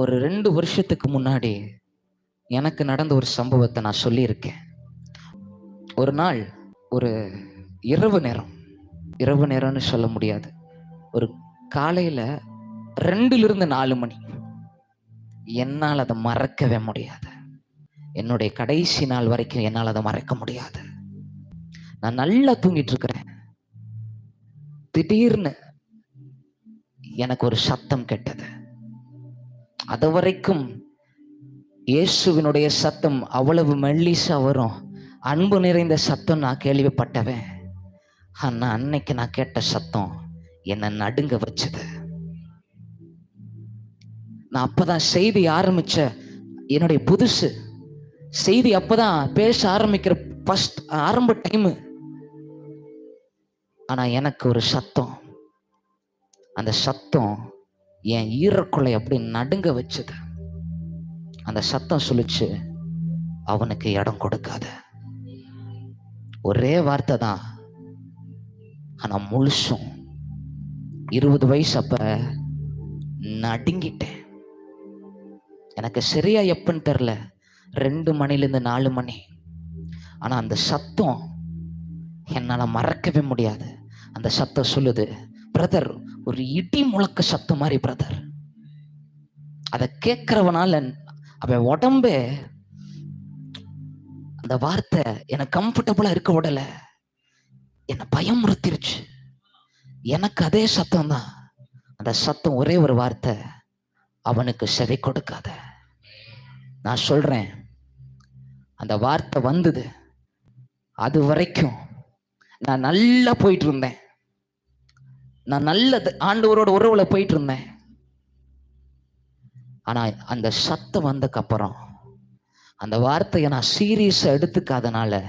ஒரு 2 வருஷத்துக்கு முன்னாடி எனக்கு நடந்த ஒரு சம்பவத்தை நான் சொல்லியிருக்கேன். ஒரு நாள் ஒரு இரவு நேரம், இரவு நேரம்னு சொல்ல முடியாது. ஒரு காலையில 2லிருந்து 4 மணி. என்னால் அதை மறக்கவே முடியாது. என்னுடைய கடைசி நாள் வரைக்கும் என்னால் அதை மறக்க முடியாது. நான் நல்லா தூங்கிட்டு இருக்கிறேன். திடீர்னு எனக்கு ஒரு சத்தம் கேட்டது. அது வரைக்கும் இயேசுவினுடைய சத்தம் அவ்வளவு மெல்லிசா வரும், அன்பு நிறைந்த சத்தம் நான் கேள்விப்பட்டவன். ஆனா அன்னைக்கு நான் கேட்ட சத்தம் என்னை நடுங்க வச்சது. நான் அப்பதான் செய்தி ஆரம்பிச்ச, என்னுடைய புதுசு செய்தி அப்பதான் பேச ஆரம்பிக்கிற ஃபர்ஸ்ட் ஆரம்ப டைம். ஆனா எனக்கு ஒரு சத்தம், அந்த சத்தம் என் ஈரக்குலை அப்படி நடுங்க வச்சது. அந்த சத்தம் சொல்லுச்சு, அவனுக்கு இடம் கொடுக்காத. ஒரே வார்த்தை தான், ஆனா முழுசும் 20 வயசு அப்ப நடுங்கிட்டேன். எனக்கு சரியா எப்பன்னு தெரியல, 2 மணிலேருந்து 4 மணி. ஆனா அந்த சத்தம் என்னால மறக்கவே முடியாது. அந்த சத்தம் சொல்லுது, பிரதர், ஒரு இடி முழக்க சத்தம் மாதிரி பிரதர். அதை கேட்கிறவனால அவன் உடம்பே, அந்த வார்த்தை எனக்கு கம்ஃபர்டபுளா இருக்க விடல, என்னை பயமுறுத்திருச்சு. எனக்கு அதே சத்தம் தான். அந்த சத்தம் ஒரே ஒரு வார்த்தை, அவனுக்கு செவி கொடுக்காத. நான் சொல்றேன், அந்த வார்த்தை வந்தது. அது வரைக்கும் நான் நல்லா போயிட்டு இருந்தேன். நான் நல்ல ஆண்டவரோட உறவுல போயிட்டு இருந்தேன். ஆனா அந்த சத்தம் வந்ததுக்கு அப்புறம் அந்த வார்த்தையை நான் சீரியஸா எடுத்துக்காதனால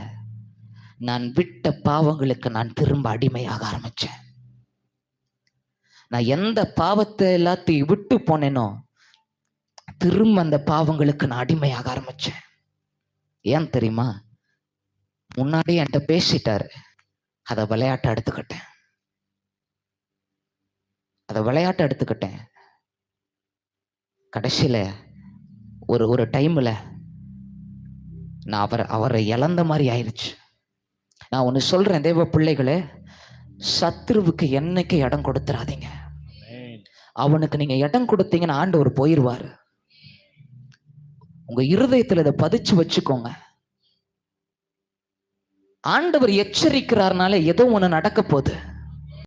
நான் விட்ட பாவங்களுக்கு நான் திரும்ப அடிமையாக ஆரம்பிச்சேன். நான் எந்த பாவத்தை எல்லாத்தையும் விட்டு போனேனோ திரும்ப அந்த பாவங்களுக்கு நான் அடிமையாக ஆரம்பிச்சேன். ஏன் தெரியுமா? முன்னாடி என்கிட்ட பேசிட்டாரு, அதை விளையாட்டை எடுத்துக்கிட்டேன். கடைசியில ஒரு டைம்ல நான் அவரை இழந்த மாதிரி ஆயிடுச்சு. நான் ஒன்று சொல்றேன், தேவ பிள்ளைகளே, சத்துருவுக்கு என்னைக்கு இடம் கொடுத்துறாதீங்க. அவனுக்கு நீங்க இடம் கொடுத்தீங்கன்னா ஆண்டவர் போயிடுவாரு. உங்க இருதயத்தில் இதை பதிச்சு வச்சுக்கோங்க. ஆண்டவர் எச்சரிக்கிறார்னால ஏதோ ஒண்ணு நடக்க போகுது.